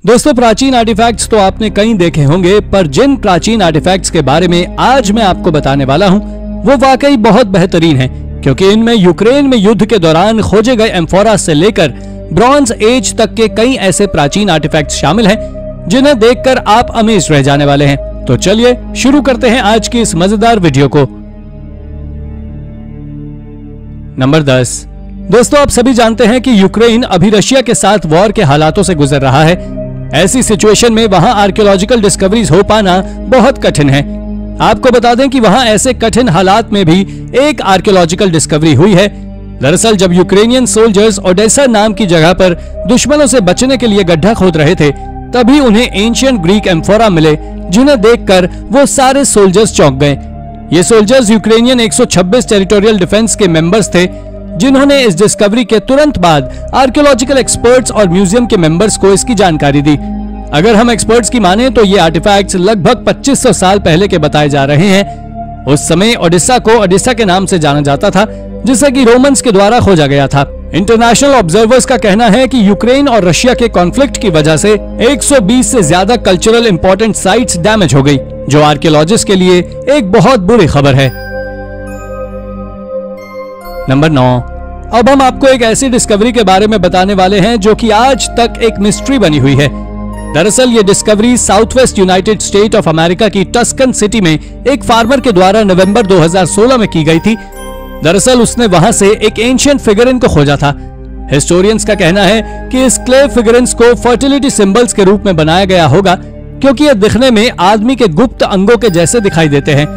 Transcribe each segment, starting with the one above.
दोस्तों, प्राचीन आर्टिफैक्ट्स तो आपने कई देखे होंगे, पर जिन प्राचीन आर्टिफैक्ट्स के बारे में आज मैं आपको बताने वाला हूं वो वाकई बहुत बेहतरीन हैं, क्योंकि इनमें यूक्रेन में युद्ध के दौरान खोजे गए एम्फोरा से लेकर ब्रॉन्ज एज तक के कई ऐसे प्राचीन आर्टिफैक्ट्स शामिल हैं जिन्हें देखकर आप अमेज रह जाने वाले हैं। तो चलिए शुरू करते हैं आज की इस मजेदार वीडियो को। नंबर 10। दोस्तों, आप सभी जानते हैं कि यूक्रेन अभी रशिया के साथ वॉर के हालातों से गुजर रहा है। ऐसी सिचुएशन में वहां आर्कियोलॉजिकल डिस्कवरीज हो पाना बहुत कठिन है। आपको बता दें कि वहां ऐसे कठिन हालात में भी एक आर्कियोलॉजिकल डिस्कवरी हुई है। दरअसल जब यूक्रेनियन सोल्जर्स ओडेसा नाम की जगह पर दुश्मनों से बचने के लिए गड्ढा खोद रहे थे, तभी उन्हें एंशिएंट ग्रीक एम्फोरा मिले, जिन्हें देखकर वो सारे सोल्जर्स चौंक गए। ये सोल्जर्स यूक्रेनियन 126 टेरिटोरियल डिफेंस के मेंबर्स थे, जिन्होंने इस डिस्कवरी के तुरंत बाद आर्कियोलॉजिकल एक्सपर्ट्स और म्यूजियम के मेंबर्स को इसकी जानकारी दी। अगर हम एक्सपर्ट्स की माने तो ये आर्टिफैक्ट्स लगभग 2500 साल पहले के बताए जा रहे हैं। उस समय ओडेसा को ओडेसा के नाम से जाना जाता था, जिसे कि रोमन्स के द्वारा खोजा गया था। इंटरनेशनल ऑब्जर्वर्स का कहना है कि यूक्रेन और रशिया के कॉन्फ्लिक्ट की वजह से 120 से ज्यादा कल्चरल इंपॉर्टेंट साइट्स डैमेज हो गई, जो आर्कियोलॉजिस्ट के लिए एक बहुत बुरी खबर है। नंबर 9। अब हम आपको एक ऐसी डिस्कवरी के बारे में बताने वाले हैं जो कि आज तक एक मिस्ट्री बनी हुई है। दरअसल ये discovery south west United state of America की टस्कन सिटी में एक फार्मर के द्वारा नवंबर 2016 में की गई थी। दरअसल उसने वहां से एक एंशिएंट फिगरिन को खोजा था। हिस्टोरियंस का कहना है कि इस क्ले फिगरिन्स को फर्टिलिटी सिंबल्स के रूप में बनाया गया होगा, क्योंकि ये दिखने में आदमी के गुप्त अंगों के जैसे दिखाई देते हैं।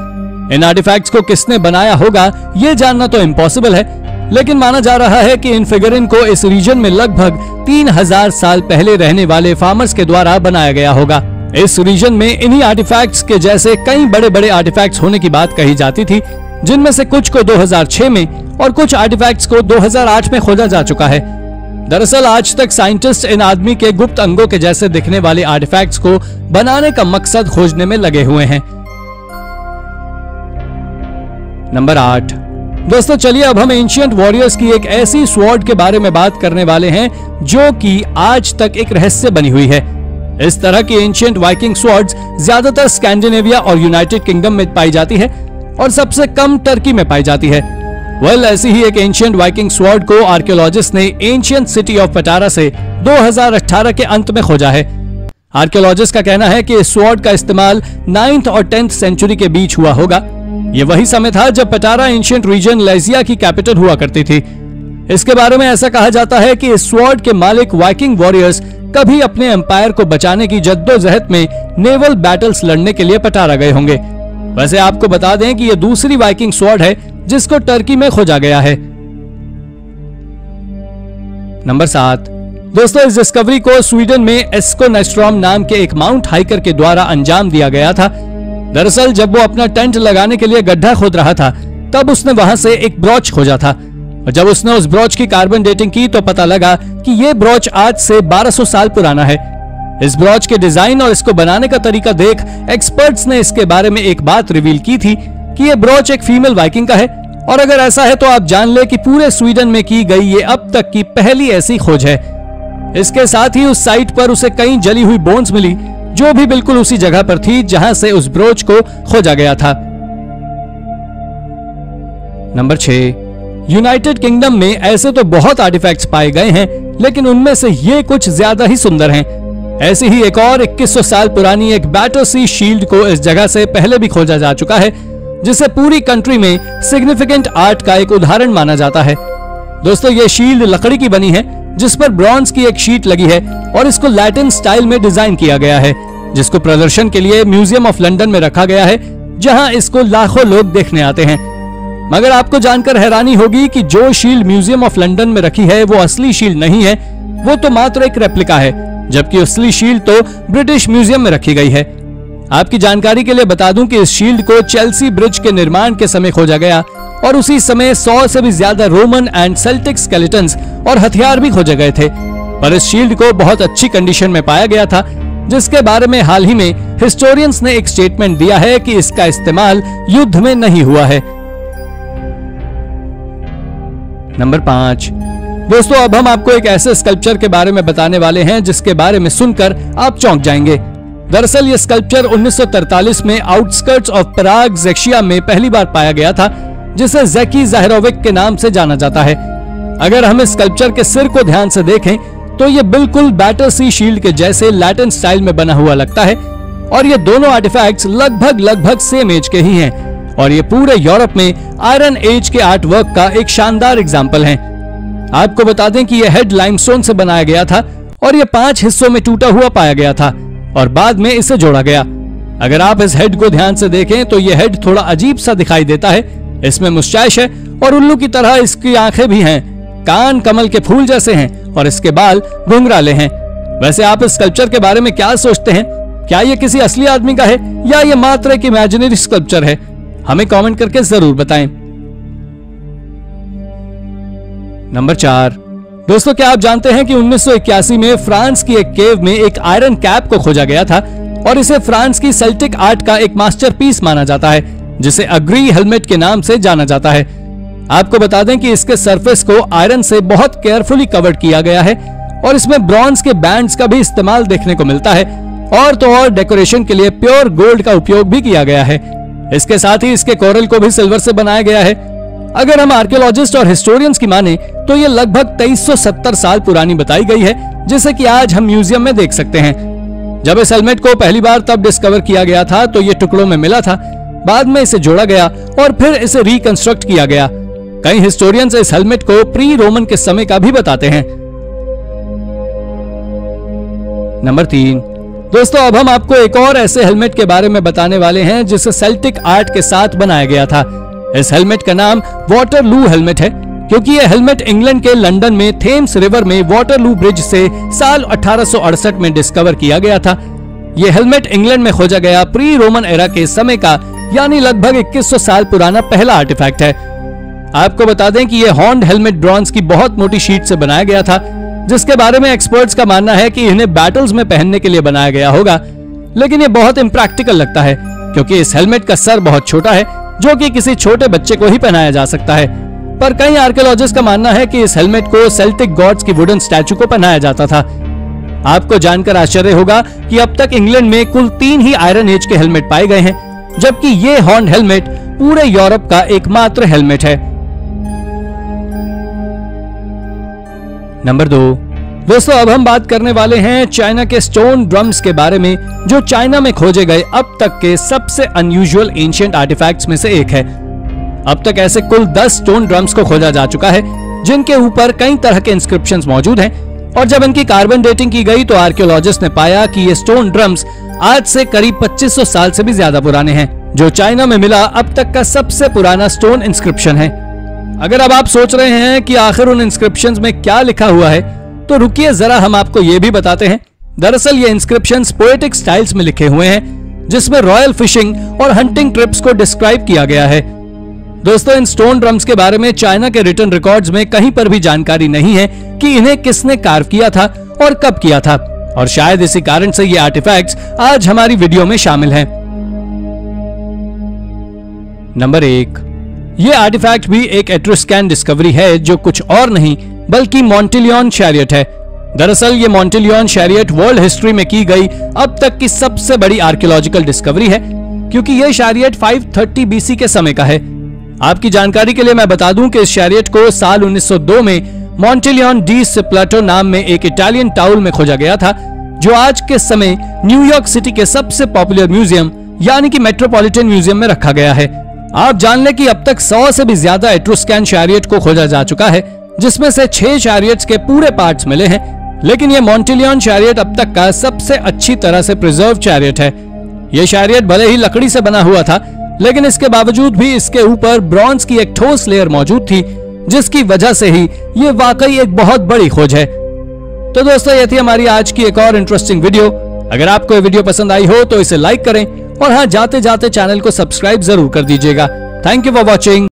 इन आर्टिफैक्ट्स को किसने बनाया होगा ये जानना तो इम्पॉसिबल है, लेकिन माना जा रहा है कि इन फिगरिन को इस रीजन में लगभग 3000 साल पहले रहने वाले फार्मर्स के द्वारा बनाया गया होगा। इस रीजन में इन्हीं आर्टिफैक्ट्स के जैसे कई बड़े बड़े आर्टिफैक्ट्स होने की बात कही जाती थी, जिनमें से कुछ को 2006 में और कुछ आर्टिफैक्ट्स को 2008 में खोजा जा चुका है। दरअसल आज तक साइंटिस्ट इन आदमी के गुप्त अंगों के जैसे दिखने वाले आर्टिफैक्ट्स को बनाने का मकसद खोजने में लगे हुए हैं। नंबर 8। दोस्तों, चलिए अब हम एंशिएंट वॉरियर्स की एक ऐसी स्वॉर्ड के बारे में बात करने वाले हैं जो कि आज तक एक रहस्य बनी हुई है। इस तरह की एंशिएंट वाइकिंग स्वॉर्ड्स ज्यादातर स्कैंडिनेविया और यूनाइटेड किंगडम में पाई जाती है और सबसे कम टर्की में पाई जाती है। ऐसी ही एक एंशिएंट वाइकिंग स्वॉर्ड को आर्कियोलॉजिस्ट ने एंशिएंट सिटी ऑफ पटारा से 2018 के अंत में खोजा है। आर्कियोलॉजिस्ट का कहना है कि इस स्वॉर्ड का इस्तेमाल 9th और 10th सेंचुरी के बीच हुआ होगा। ये वही समय था जब पटारा एंशिएंट रीजन लेजिया की कैपिटल हुआ करती थी। इसके बारे में ऐसा कहा जाता है कि इस स्वॉर्ड के मालिक वाइकिंग वॉरियर्स कभी अपने एम्पायर को बचाने की जद्दोजहद में नेवल बैटल्स लड़ने के लिए पटारा गए होंगे। वैसे आपको बता दें कि यह दूसरी वाइकिंग स्वॉर्ड है जिसको टर्की में खोजा गया है। नंबर 7। दोस्तों, इस डिस्कवरी को स्वीडन में एस्कोनेस्ट्रॉम नाम के एक माउंट हाइकर के द्वारा अंजाम दिया गया था। दरअसल जब वो अपना टेंट लगाने के लिए गड्ढा खोद रहा था, तब उसने वहां से एक ब्रॉच खोजा था, और जब उसने उस ब्रॉच की कार्बन डेटिंग की तो पता लगा कि ये ब्रॉच आज से 1200 साल पुराना है। इस ब्रॉच के डिजाइन और इसको बनाने का तरीका देख एक्सपर्ट्स ने इसके बारे में एक बात रिवील की थी कि ये ब्रॉच एक फीमेल वाइकिंग का है, और अगर ऐसा है तो आप जान ले कि पूरे स्वीडन में की गई ये अब तक की पहली ऐसी खोज है। इसके साथ ही उस साइट पर उसे कई जली हुई बोन्स मिली, जो भी बिल्कुल उसी जगह पर थी जहां से उस ब्रोच को खोजा गया था। नंबर 6। यूनाइटेड किंगडम में ऐसे तो बहुत आर्टिफैक्ट्स पाए गए हैं, लेकिन उनमें से ये कुछ ज्यादा ही सुंदर हैं। ऐसी ही एक और 2100 साल पुरानी एक बैटरसी शील्ड को इस जगह से पहले भी खोजा जा चुका है, जिसे पूरी कंट्री में सिग्निफिकेंट आर्ट का एक उदाहरण माना जाता है। दोस्तों, ये शील्ड लकड़ी की बनी है, जिस पर ब्रॉन्ज की एक शीट लगी है, और इसको लैटिन स्टाइल में डिजाइन किया गया है, जिसको प्रदर्शन के लिए म्यूजियम ऑफ लंदन में रखा गया है, जहां इसको लाखों लोग देखने आते हैं। मगर आपको जानकर हैरानी होगी कि जो शील्ड म्यूजियम ऑफ लंदन में रखी है वो असली शील्ड नहीं है, वो तो मात्र एक रेप्लिका है, जबकि असली शील्ड तो ब्रिटिश म्यूजियम में रखी गई है। आपकी जानकारी के लिए बता दूं कि इस शील्ड को चेल्सी ब्रिज के निर्माण के समय खोजा गया, और उसी समय 100 से भी ज्यादा रोमन एंड सेल्टिक स्केलेटन्स और हथियार भी खोजे गए थे। पर इस शील्ड को बहुत अच्छी कंडीशन में पाया गया था, जिसके बारे में हाल ही में हिस्टोरियंस ने एक स्टेटमेंट दिया है कि इसका इस्तेमाल युद्ध में नहीं हुआ है। नंबर 5। दोस्तों अब हम आपको एक ऐसे स्कल्पचर के बारे में बताने वाले हैं जिसके बारे में सुनकर आप चौंक जाएंगे। दरअसल ये स्कल्पचर 1943 में आउटस्कर्ट्स ऑफ पराग ज़ेशिया में पहली बार पाया गया था, जिसे ज़ेकी ज़ाहिरोविक के नाम से जाना जाता है। अगर हम इस स्कल्पचर के सिर को ध्यान से देखें तो ये बिल्कुल बैटरसी शील्ड के जैसे लैटिन स्टाइल में बना हुआ लगता है और ये दोनों आर्टिफैक्ट्स लगभग सेम एज के ही हैं और ये पूरे यूरोप में आयरन एज के आर्ट वर्क का एक शानदार एग्जाम्पल है। आपको बता दें कि यह हेड लाइमस्टोन से बनाया गया था और ये 5 हिस्सों में टूटा हुआ पाया गया था और बाद में इसे जोड़ा गया। अगर आप इस हेड को ध्यान से देखें तो यह हेड थोड़ा अजीब सा दिखाई देता है। इसमें मुस्टैच है और उल्लू की तरह इसकी आंखें भी हैं, कान कमल के फूल जैसे हैं और इसके बाल घुंघराले हैं। वैसे आप इस स्कल्पचर के बारे में क्या सोचते हैं? क्या ये किसी असली आदमी का है या ये मात्र एक इमेजिनरी स्कल्पचर है? हमें कमेंट करके जरूर बताएं। नंबर 4। दोस्तों क्या आप जानते हैं कि 1981 में फ्रांस की एक केव में एक आयरन कैप को खोजा गया था और इसे फ्रांस की सेल्टिक आर्ट का एक मास्टरपीस माना जाता है, जिसे अग्री हेलमेट के नाम से जाना जाता है। आपको बता दें कि इसके सरफेस को आयरन से बहुत केयरफुली कवर्ड किया गया है और इसमें ब्रॉन्ज के बैंड्स का भी इस्तेमाल देखने को मिलता है और तो और डेकोरेशन के लिए प्योर गोल्ड का उपयोग भी किया गया है। इसके साथ ही इसके कोरल को भी सिल्वर से बनाया गया है। अगर हम आर्कियोलॉजिस्ट और हिस्टोरियंस की माने तो ये लगभग 2370 साल पुरानी बताई गई है, जिसे कि आज हम म्यूजियम में देख सकते हैं। जब इस हेलमेट को पहली बार तब डिस्कवर किया गया था तो ये टुकड़ों में मिला था, बाद में इसे जोड़ा गया और फिर इसे रिकंस्ट्रक्ट किया गया। कई हिस्टोरियंस इस हेलमेट को प्री रोमन के समय का भी बताते हैं। नंबर 3। दोस्तों अब हम आपको एक और ऐसे हेलमेट के बारे में बताने वाले हैं जिसे सेल्टिक आर्ट के साथ बनाया गया था। इस हेलमेट का नाम वाटरलू हेलमेट है, क्योंकि यह हेलमेट इंग्लैंड के लंदन में थेम्स रिवर में वाटरलू ब्रिज से साल 1868 में डिस्कवर किया गया था। यह हेलमेट इंग्लैंड में खोजा गया प्री रोमन एरा के समय का यानी लगभग 2100 साल पुराना पहला आर्टिफैक्ट है। आपको बता दें कि यह हॉर्न्ड हेलमेट ब्रॉन्ज की बहुत मोटी शीट से बनाया गया था, जिसके बारे में एक्सपर्ट्स का मानना है कि इन्हें बैटल्स में पहनने के लिए बनाया गया होगा, लेकिन यह बहुत इम्प्रैक्टिकल लगता है क्योंकि इस हेलमेट का सर बहुत छोटा है, जो कि किसी छोटे बच्चे को ही पहनाया जा सकता है। पर कई आर्कियोलॉजिस्ट का मानना है कि इस हेलमेट को सेल्टिक गॉड्स की वुडन स्टैचू को पहनाया जाता था। आपको जानकर आश्चर्य होगा कि अब तक इंग्लैंड में कुल 3 ही आयरन एज के हेलमेट पाए गए हैं, जबकि ये हॉर्न्ड हेलमेट पूरे यूरोप का एकमात्र हेलमेट है। नंबर 2। दोस्तों अब हम बात करने वाले हैं चाइना के स्टोन ड्रम्स के बारे में, जो चाइना में खोजे गए अब तक के सबसे अनयूजुअल एंशिएंट आर्टिफैक्ट्स में से एक है। अब तक ऐसे कुल 10 स्टोन ड्रम्स को खोजा जा चुका है, जिनके ऊपर कई तरह के इंस्क्रिप्शंस मौजूद हैं और जब इनकी कार्बन डेटिंग की गई तो आर्कियोलॉजिस्ट ने पाया कि ये स्टोन ड्रम्स आज से करीब 2500 साल से भी ज्यादा पुराने हैं, जो चाइना में मिला अब तक का सबसे पुराना स्टोन इंस्क्रिप्शन है। अगर अब आप सोच रहे हैं कि आखिर उन इंस्क्रिप्शंस में क्या लिखा हुआ है, तो रुकिए जरा हम आपको ये भी बताते हैं। दरअसल ये इंस्क्रिप्शंस पोएटिक स्टाइल्स में लिखे हुए हैं, जिसमें रॉयल फिशिंग और हंटिंग ट्रिप्स को डिस्क्राइब किया गया है। दोस्तों इन स्टोन ड्रम्स के बारे में चाइना के रिटन रिकॉर्ड्स में कहीं पर भी जानकारी नहीं है कि इन्हें किसने कार्व किया था और कब किया था, और शायद इसी कारण से ये आर्टिफैक्ट्स आज हमारी वीडियो में शामिल हैं। नंबर 1। ये आर्टिफैक्ट भी एक एट्रुस्कैन डिस्कवरी है, जो कुछ और नहीं बल्कि मोंटिलियन शैरियट है। दरअसल ये मोंटिलियन शैरियट वर्ल्ड हिस्ट्री में की गई अब तक की सबसे बड़ी आर्कियोलॉजिकल डिस्कवरी है, क्योंकि यह शैरियट 530 बीसी के समय का है। आपकी जानकारी के लिए मैं बता दूं कि इस शैरियट को साल 1902 में मोंटिलियन डी सिप्लाटो नाम में एक इटालियन टाउन में खोजा गया था, जो आज के समय न्यूयॉर्क सिटी के सबसे पॉपुलर म्यूजियम यानी कि मेट्रोपॉलिटन म्यूजियम में रखा गया है। आप जान लें कि अब तक 100 से भी ज्यादा एट्रुस्कैन शैरियट को खोजा जा चुका है, जिसमें से 6 शैरियट्स के पूरे पार्ट्स मिले हैं, लेकिन यह मोंटिलियन शैरियट अब तक का सबसे अच्छी तरह से प्रिजर्व शैरियट है। यह शैरियट भले ही लकड़ी से बना हुआ था, लेकिन इसके बावजूद भी इसके ऊपर ब्रॉन्ज की एक ठोस लेयर मौजूद थी, जिसकी वजह से ही ये वाकई एक बहुत बड़ी खोज है। तो दोस्तों ये थी हमारी आज की एक और इंटरेस्टिंग वीडियो। अगर आपको ये वीडियो पसंद आई हो तो इसे लाइक करें और हाँ, जाते जाते चैनल को सब्सक्राइब जरूर कर दीजिएगा। Thank you for watching.